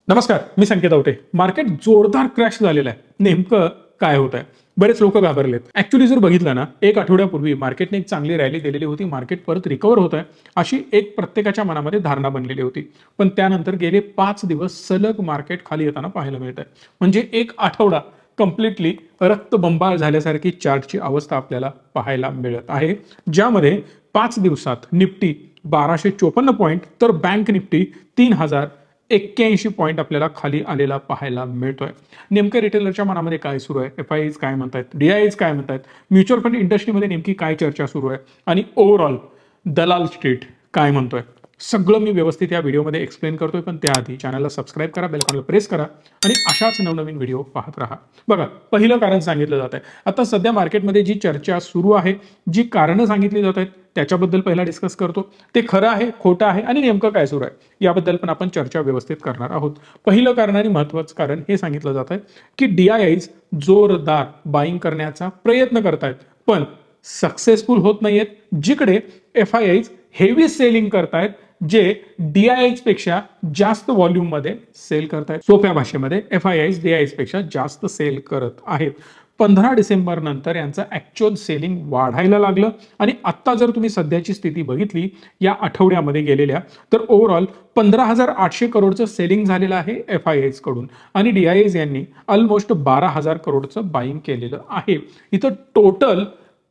नमस्कार, मी संकेत आवटे. मार्केट जोरदार क्रॅश झालेलं आहे. नेमकं काय होत आहे? बरेच लोक घाबरलेत. ऍक्च्युली जर बघितलं ना, एक आठवड्यापूर्वी मार्केटने एक चांगली रॅली दिलेली होती. मार्केट परत रिकव्हर होत आहे अशी एक प्रत्येकाच्या मनामध्ये धारणा बनलेली होती. पण त्यानंतर गेले 5 दिवस सलग मार्केट खाली येताना पाहायला मिळत आहे. म्हणजे एक आठवडा कम्प्लिटली रक्तबंबाळ झाल्यासारखी चार्टची अवस्था आपल्याला पाहायला मिळत आहे. ज्यामध्ये 5 दिवसात निफ्टी 1254 पॉईंट तर बँक निफ्टी 3081 पॉईंट आपल्याला खाली आलेला पाहायला मिळतोय. नेमकं रिटेलरच्या मनामध्ये काय सुरू आहे? एफआयआयज काय म्हणतात? डीआयआयज काय म्हणतात? म्युच्युअल फंड इंडस्ट्रीमध्ये नेमकी काय चर्चा सुरू आहे? आणि ओव्हरऑल दलाल स्ट्रीट काय म्हणतोय? सगळं मी व्यवस्थित या व्हिडिओमध्ये एक्सप्लेन करतोय. पण त्याआधी चॅनलला सबस्क्राईब करा, बेल आयकॉनला प्रेस करा आणि अशाच नवनवीन व्हिडिओ पाहत राहा. बघा, पहिलं कारण सांगितलं जात आहे. आता सध्या मार्केटमध्ये जी चर्चा सुरू आहे, जी कारणं सांगितली जात आहेत, त्याच्याबद्दल पहिला डिस्कस करतो. ते खरं आहे, खोटं आहे आणि नेमकं काय सुरू आहे याबद्दल पण आपण चर्चा व्यवस्थित करणार आहोत. पहिलं कारण आणि महत्त्वाचं कारण हे सांगितलं जात आहे की डीआयआयज जोरदार बाईंग करण्याचा प्रयत्न करतायत, पण सक्सेसफुल होत नाहीयेत. जिकडे एफआयआयज हेवी सेलिंग करतायत, जे डीआयआयज पेक्षा जास्त व्हॉल्यूम मध्ये सेल करतायत. सोप्या भाषेमध्ये एफआयआयज डीआयआयज पेक्षा जास्त सेल करत आहेत. 15 डिसेंबर नंतर यांचं ऍक्च्युअल सेलिंग वाढायला लागलं आणि आता जर तुम्ही सध्याची स्थिती बघितली या आठवड्यामध्ये गेलेल्या, तर ओव्हरऑल 15,800 करोडचं सेलिंग झालेलं आहे एफआयआयज कडून आणि डीआयआयज यांनी ऑलमोस्ट 12,000 करोडचं बाईंग केलेलं आहे. इथं टोटल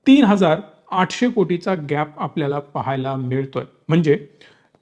3,800 कोटीचा गॅप आपल्याला पाहायला मिळतोय. म्हणजे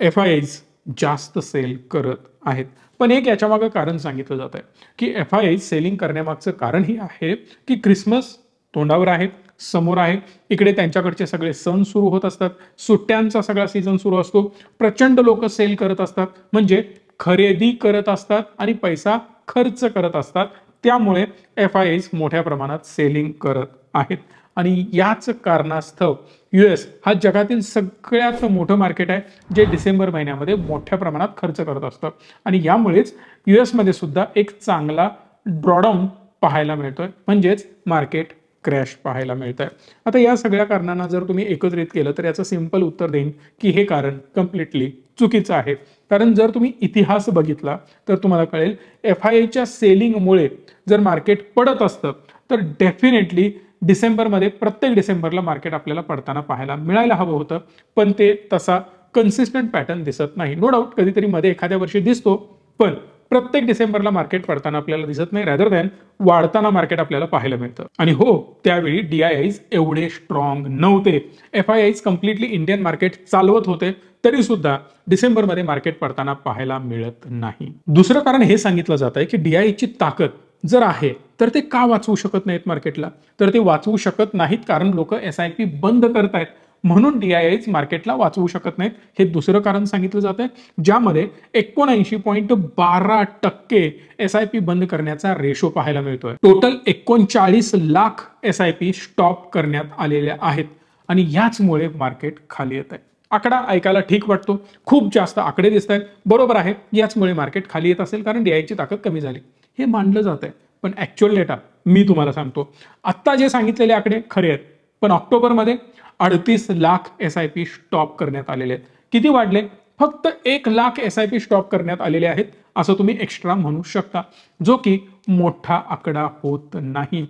एफआयआयज जास्त सेल करत आहेत. पण एक याच्या मागे कारण सांगितलं जात आहे की एफआयआयज सेलिंग करण्यामागचं कारण हे आहे की क्रिसमस तोंडावर आहे, समोर आहे. इकडे त्यांच्याकडचे सगळे सण सुरू होत असतात, सुट्ट्यांचा सगळा सीझन सुरू असतो. प्रचंड लोक सेल करत असतात, म्हणजे खरेदी करत असतात आणि पैसा खर्च करत असतात. त्यामुळे एफआयआयज मोठ्या प्रमाणात सेलिंग करत आहेत. आणि याच कारणास्तव युएस हा जगातील सगळ्यात मोठं मार्केट आहे, जे डिसेंबर महिन्यामध्ये मोठ्या प्रमाणात खर्च करत असतं आणि यामुळेच युएसमध्ये सुद्धा एक चांगला ड्रॉडाऊन पाहायला मिळतोय, म्हणजेच मार्केट क्रॅश पाहायला मिळत आहे. आता या सगळ्या कारणांना जर तुम्ही एकत्रित केलं तर याचं सिंपल उत्तर देईन की हे कारण कम्प्लिटली चुकीचं आहे. कारण जर तुम्ही इतिहास बघितला तर तुम्हाला कळेल, एफआयआयच्या सेलिंगमुळे जर मार्केट पडत असतं तर डेफिनेटली डिसेंबरमध्ये प्रत्येक डिसेंबरला मार्केट आपल्याला पडताना पाहायला मिळायला हवं होतं, पण ते तसा कन्सिस्टंट पॅटर्न दिसत नाही. नो डाऊट कधीतरी मध्ये एखाद्या वर्षी दिसतो, पण प्रत्येक डिसेंबरला मार्केट पडताना आपल्याला दिसत नाही. रॅदर दॅन वाढताना मार्केट आपल्याला पाहायला मिळतं. आणि हो, त्यावेळी डीआयआयज एवढे स्ट्रॉंग नव्हते. एफआयआयज कम्प्लिटली इंडियन मार्केट चालवत होते, तरी सुद्धा डिसेंबरमध्ये मार्केट पडताना पाहायला मिळत नाही. दुसरं कारण हे सांगितलं जात आहे की डीआयआयची ताकद जर आहे तर ते का वाचवू शकत नाहीत मार्केटला? तर ते वाचवू शकत नाहीत कारण लोक एसआयपी बंद करतायत, म्हणून डीआयआयज मार्केटला वाचवू शकत नाहीत. हे दुसरं कारण सांगितलं जात आहे, ज्यामध्ये 79.12% एसआयपी बंद करण्याचा रेशो पाहायला मिळतोय. टोटल 39 लाख एसआयपी स्टॉप करण्यात आलेल्या आहेत आणि याचमुळे मार्केट खाली येत आहे. आकडा ऐकायला ठीक वाटतो, खूप जास्त आकडे दिसत आहेत, बरोबर आहे. याचमुळे मार्केट खाली येत असेल कारण डीआयआयची ताकद कमी झाली, हे मानलं जात आहे. पण ऍक्च्युअल डेटा मी तुम्हाला सांगतो, आत्ता जे सांगितलेले आकडे खरे आहेत, पण ऑक्टोबरमध्ये 38 लाख एसआयपी स्टॉप करण्यात आलेले आहेत. किती वाढले? फक्त 1 लाख एसआयपी स्टॉप करण्यात आलेले आहेत, असं तुम्ही एक्स्ट्रा म्हणू शकता, जो की मोठा आकडा होत नाही.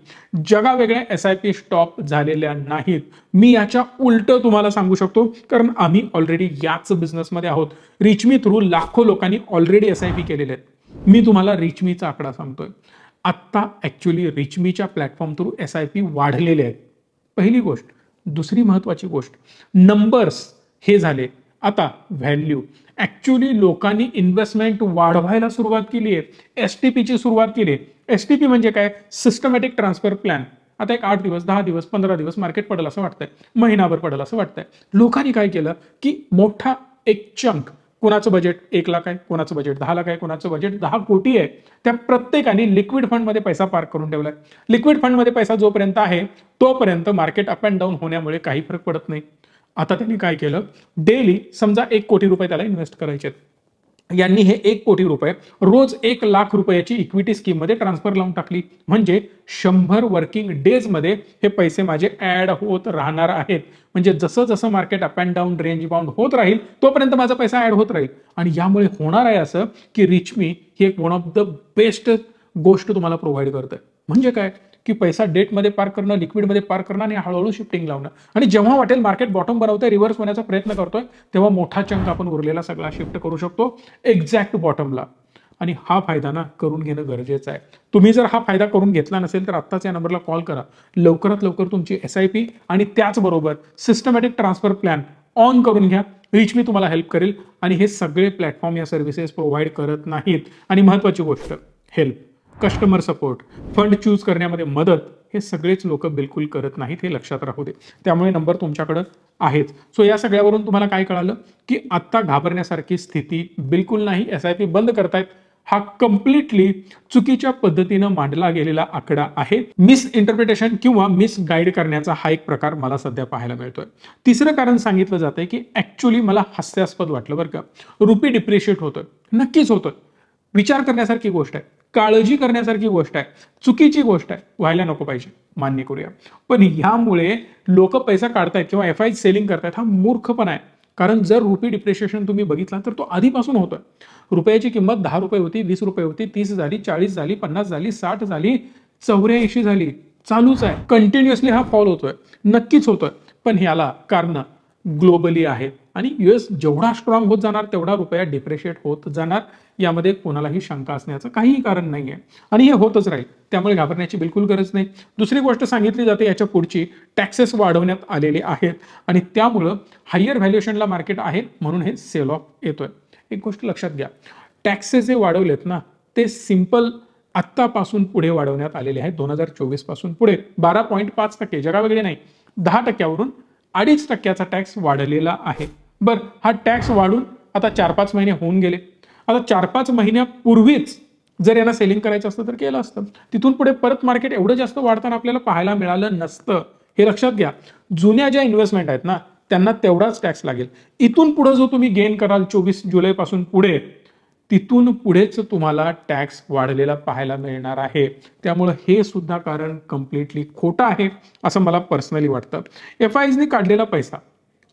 जगावेगळ्या एसआयपी स्टॉप झालेल्या नाहीत. मी याच्या उलट तुम्हाला सांगू शकतो, कारण आम्ही ऑलरेडी याच बिझनेसमध्ये आहोत. रिचमी थ्रू लाखो लोकांनी ऑलरेडी एसआयपी केलेले आहेत. मी तुम्हाला रिचमीचा आकडा सांगतोय. आत्ता ऍक्च्युअली रिचमीच्या प्लॅटफॉर्म थ्रू एसआयपी वाढलेले आहेत. पहिली गोष्ट. दुसरी महत्वाची गोष्ट, नंबर्स हे झाले. आता व्हॅल्यू. ऍक्च्युअली लोकांनी इन्व्हेस्टमेंट वाढवायला सुरुवात केली आहे, एसटीपीची सुरुवात केली आहे. एसटीपी म्हणजे काय? Systematic transfer plan. आता एक 8 दिवस, 10 दिवस, 15 दिवस मार्केट पडेल असं वाटतंय, महिनाभर पडेल असं वाटतंय. लोकांनी काय केलं की मोठा एक चंक, कोणाचं बजेट 1 लाख आहे, कोणाचं बजेट 10 लाख आहे, कोणाचं बजेट 10 कोटी आहे, त्या प्रत्येकाने लिक्विड फंडमध्ये पैसा पार्क करून ठेवलाय. लिक्विड फंडमध्ये पैसा जोपर्यंत आहे तोपर्यंत मार्केट अप अँड डाऊन होण्यामुळे काही फरक पडत नाही. आता त्यांनी काय केलं, डेली समजा 1 कोटी रुपये त्याला इन्व्हेस्ट करायचे, यांनी हे 1 कोटी रुपये रोज 1 लाख रुपयाची इक्विटी स्कीम मध्ये ट्रान्सफर लावून टाकली. म्हणजे 100 वर्किंग डेज मध्ये हे पैसे माझे ऍड होत राहणार आहेत. म्हणजे जसं जसं market up and down range bound होत राहील तोपर्यंत माझा पैसा ऍड होत राहील. आणि यामुळे होणार आहे असं की रिचमी ही एक वन ऑफ द बेस्ट गोष्ट तुम्हाला प्रोव्हाइड करते. म्हणजे काय की पैसा डेटमध्ये पार्क करणं, लिक्विडमध्ये पार्क करणं आणि हळूहळू शिफ्टिंग लावणं. आणि जेव्हा वाटेल मार्केट बॉटम बनवतोय, रिव्हर्स होण्याचा प्रयत्न करतोय, तेव्हा मोठा चंक आपण उरलेला सगळा शिफ्ट करू शकतो एक्झॅक्ट बॉटमला. आणि हा फायदा ना करून घेणं गरजेचं आहे. तुम्ही जर हा फायदा करून घेतला नसेल तर आत्ताच या नंबरला कॉल करा. लवकरात लवकर तुमची SIP आणि त्याचबरोबर सिस्टमॅटिक ट्रान्सफर प्लॅन ऑन करून घ्या. रिचमी तुम्हाला हेल्प करेल. आणि हे सगळे प्लॅटफॉर्म या सर्व्हिसेस प्रोव्हाइड करत नाहीत. आणि महत्वाची गोष्ट, help, customer support, fund choose करण्यामध्ये मदत, हे सगळेच लोक बिलकुल करत नाहीत. हे लक्षात राहू दे. त्यामुळे नंबर तुमच्याकडे आहेच. सो या सगळ्यावरून तुम्हाला काय कळालं की आत्ता घाबरण्यासारखी स्थिती बिलकुल नाही. SIP बंद करतायत हा कम्प्लिटली चुकीच्या पद्धतीनं मांडला गेलेला आकडा आहे. मिस इंटरप्रिटेशन किंवा मिस गाईड करण्याचा हा एक प्रकार मला सध्या पाहायला मिळतोय. तिसरं कारण सांगितलं जातंय की ऍक्च्युली मला हास्यास्पद वाटलं बरं का. रुपी डिप्रिशिएट होतोय, नक्कीच होतोय. विचार करण्यासारखी गोष्ट आहे, काळजी करण्यासारखी गोष्ट आहे, चुकीची गोष्ट आहे, व्हायला नको पाहिजे, मान्य करूया. पण यामुळे लोक पैसा काढतायत किंवा FI सेलिंग करतायत हा मूर्खपणा आहे. कारण जर रुपी डिप्रिशिएशन तुम्ही बघितला तर तो आधीपासून होतोय. रुपयाची किंमत 10 रुपये होती, 20 रुपये होती, 30 झाली, 40 झाली, 50 झाली, 60 झाली, 84 झाली, चालूच आहे. कंटिन्युअसली हा फॉल होतोय, नक्कीच होतोय. पण ह्याला कारण ग्लोबली आहेत. आणि US जेवढा स्ट्रॉंग होत जाणार तेवढा रुपया डिप्रिशिएट होत जाणार. यामध्ये कोणालाही शंका असण्याचं काहीही कारण नाहीये. आणि हे होतच राहील. त्यामुळे घाबरण्याची बिलकुल गरज नाही. दुसरी गोष्ट सांगितली जाते याच्या पुढची, टॅक्सेस वाढवण्यात आलेले आहेत आणि त्यामुळं हायर व्हॅल्युएशनला मार्केट आहे म्हणून हे सेल ऑफ येतोय. एक गोष्ट लक्षात घ्या, टॅक्सेस जे वाढवलेत ना ते सिंपल आत्तापासून पुढे वाढवण्यात आलेले आहेत. 2024 पासून पुढे 12.5%, जगावेगळे नाही, 10%वरून 2.5%चा टॅक्स वाढलेला आहे. बरं, हा टॅक्स वाढून आता 4-5 महिने होऊन गेले. आता 4-5 महिन्यापूर्वीच जर यांना सेलिंग करायचं असतं तर केलं असतं. तिथून पुढे परत मार्केट एवढं जास्त वाढताना आपल्याला पाहायला मिळालं नसतं. हे लक्षात घ्या. जुन्या ज्या इन्व्हेस्टमेंट आहेत ना त्यांना तेवढाच टॅक्स लागेल. इथून पुढे जो तुम्ही गेन कराल 24 जुलैपासून पुढे, तिथून पुढेच तुम्हाला टॅक्स वाढलेला पाहायला मिळणार आहे. त्यामुळे हे सुद्धा कारण कम्प्लिटली खोटं आहे असं मला पर्सनली वाटतं. FIsनी काढलेला पैसा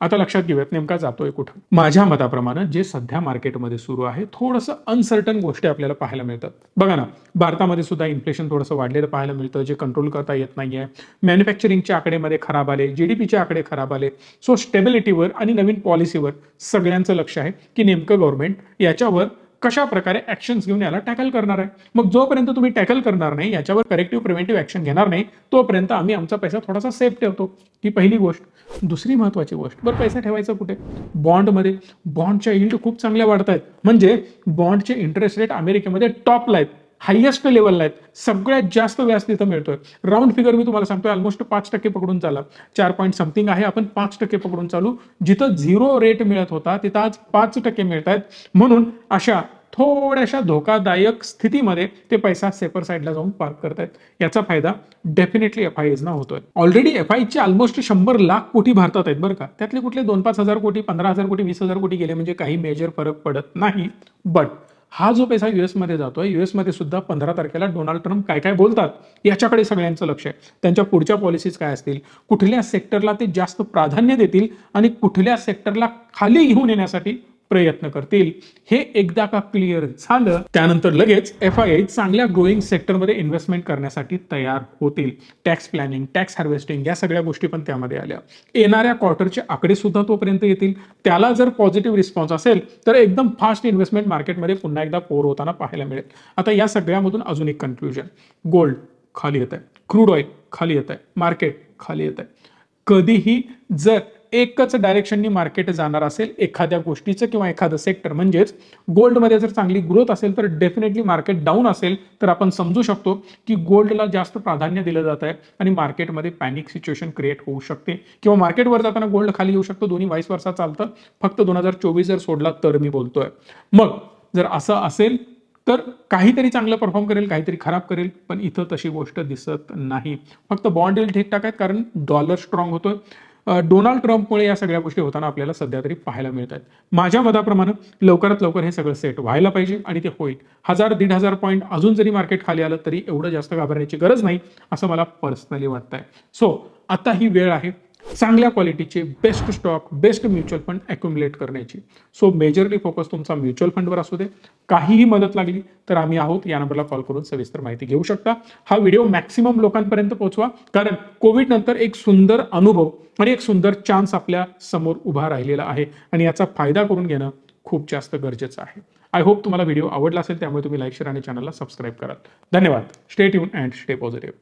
आता लक्षात घेऊयात नेमका जातोय कुठं. माझ्या मताप्रमाणे जे सध्या मार्केटमध्ये सुरू आहे थोडंसं अनसर्टन गोष्टी आपल्याला पाहायला मिळतात. बघा ना, भारतामध्ये सुद्धा इन्फ्लेशन थोडंसं वाढलेलं पाहायला मिळतं जे कंट्रोल करता येत नाहीये. मॅन्युफॅक्चरिंगच्या आकडेमध्ये खराब आले, GDPचे आकडे खराब आले. सो स्टेबिलिटीवर आणि नवीन पॉलिसीवर सगळ्यांचं लक्ष आहे की नेमकं गव्हर्नमेंट याच्यावर कशा प्रकारे ऍक्शन्स घेऊन याला टॅकल करणार आहे. मग जोपर्यंत तुम्ही टॅकल करणार नाही, याच्यावर करेक्टिव्ह प्रिव्हेंटिव्ह ऍक्शन घेणार नाही, तोपर्यंत आम्ही आमचा पैसा थोडासा सेफ ठेवतो. ही पहिली गोष्ट. दुसरी महत्वाची गोष्ट, बरं पैसा ठेवायचा कुठे? बॉन्डमध्ये. बॉन्डच्या यील्ड खूप चांगल्या वाढत आहेत. म्हणजे बॉन्डचे इंटरेस्ट रेट अमेरिकेमध्ये टॉपला आहेत, हायएस्ट लेवलला आहेत. सगळ्यात जास्त व्याज तिथं मिळतोय. राऊंड फिगर मी तुम्हाला सांगतोय, ऑलमोस्ट 5% पकडून चाला. 4 पॉईंट समथिंग आहे, आपण 5% पकडून चालू. जिथं 0 रेट मिळत होता तिथं आज 5% मिळत आहेत. म्हणून अशा थोड्याशा धोकादायक स्थितीमध्ये ते पैसा सेफर साईडला जाऊन पार्क करतायत. याचा फायदा डेफिनेटली FIsना होतोय. ऑलरेडी FIचे ऑलमोस्ट 100 लाख कोटी भारतात आहेत बरं का. त्यातले कुठले 2-5 हजार कोटी, 15,000 कोटी, 20,000 कोटी गेले म्हणजे काही मेजर फरक पडत नाही. बट हा जो पैसा US मध्ये जातोय, US मध्ये सुद्धा 15 तारखेला डोनाल्ड ट्रम्प काय काय बोलतात याच्याकडे सगळ्यांचं लक्ष आहे. त्यांच्या पुढच्या पॉलिसीज काय असतील, कुठल्या सेक्टरला ते जास्त प्राधान्य देतील आणि कुठल्या सेक्टरला खाली घेऊन येण्यासाठी प्रयत्न करतील. हे एकदा का क्लिअर झालं त्यानंतर लगेच FI चांगल्या ग्रोईंग सेक्टरमध्ये इन्व्हेस्टमेंट करण्यासाठी तयार होतील. टॅक्स प्लॅनिंग, टॅक्स हार्वेस्टिंग या सगळ्या गोष्टी पण त्यामध्ये आल्या. येणाऱ्या क्वार्टरचे आकडे सुद्धा तोपर्यंत येतील. त्याला जर पॉझिटिव्ह रिस्पॉन्स असेल तर एकदम फास्ट इन्व्हेस्टमेंट मार्केटमध्ये पुन्हा एकदा पोर होताना पाहायला मिळेल. आता या सगळ्यामधून अजून एक कन्क्लुजन, गोल्ड खाली येत आहे, क्रूड ऑइल खाली येत आहे, मार्केट खाली येत आहे. कधीही जर एकच डायरेक्शननी मार्केट जाणार असेल एखाद्या गोष्टीचं किंवा एखादं सेक्टर, म्हणजेच गोल्डमध्ये जर चांगली ग्रोथ असेल तर डेफिनेटली मार्केट डाऊन असेल तर आपण समजू शकतो की गोल्डला जास्त प्राधान्य दिलं जात आहे आणि मार्केटमध्ये पॅनिक सिच्युएशन क्रिएट होऊ शकते किंवा मार्केटवर जाताना गोल्ड खाली येऊ शकतो. दोन्ही वाईस वर्सा चालतं. फक्त 2024 जर सोडला तर मी बोलतोय. मग जर असं असेल तर काहीतरी चांगलं परफॉर्म करेल, काहीतरी खराब करेल. पण इथं तशी गोष्ट दिसत नाही. फक्त बॉन्ड यील्ड ठीकठाक आहेत कारण डॉलर स्ट्रॉंग होतोय. डोनाल्ड ट्रम्पमुळे या सगळ्या गोष्टी होताना आपल्याला सध्या तरी पाहायला मिळत आहेत. माझ्या मताप्रमाणे लवकरात लवकर हे सगळं सेट व्हायला पाहिजे आणि ते होईल. 1000-1500 पॉईंट अजून जरी मार्केट खाली आलं तरी एवढं जास्त घाबरण्याची गरज नाही असं मला पर्सनली वाटतंय. सो आता ही वेळ आहे चांगल्या क्वालिटीचे best stock, best mutual fund accumulate करण्याची. सो मेजरली फोकस तुमचा म्युच्युअल फंडवर असू दे. काहीही मदत लागली तर आम्ही आहोत, या नंबरला कॉल करून सविस्तर माहिती घेऊ शकता. हा व्हिडिओ मॅक्सिमम लोकांपर्यंत पोहोचवा, कारण कोविड नंतर एक सुंदर अनुभव आणि एक सुंदर चान्स आपल्या समोर उभा राहिलेला आहे आणि याचा फायदा करून घेणं खूप जास्त गरजेचं आहे. आय होप तुम्हाला व्हिडिओ आवडला असेल, त्यामुळे तुम्ही लाईक, शेअर आणि चॅनलला सबस्क्राईब कराल. धन्यवाद. Stay tune and stay positive.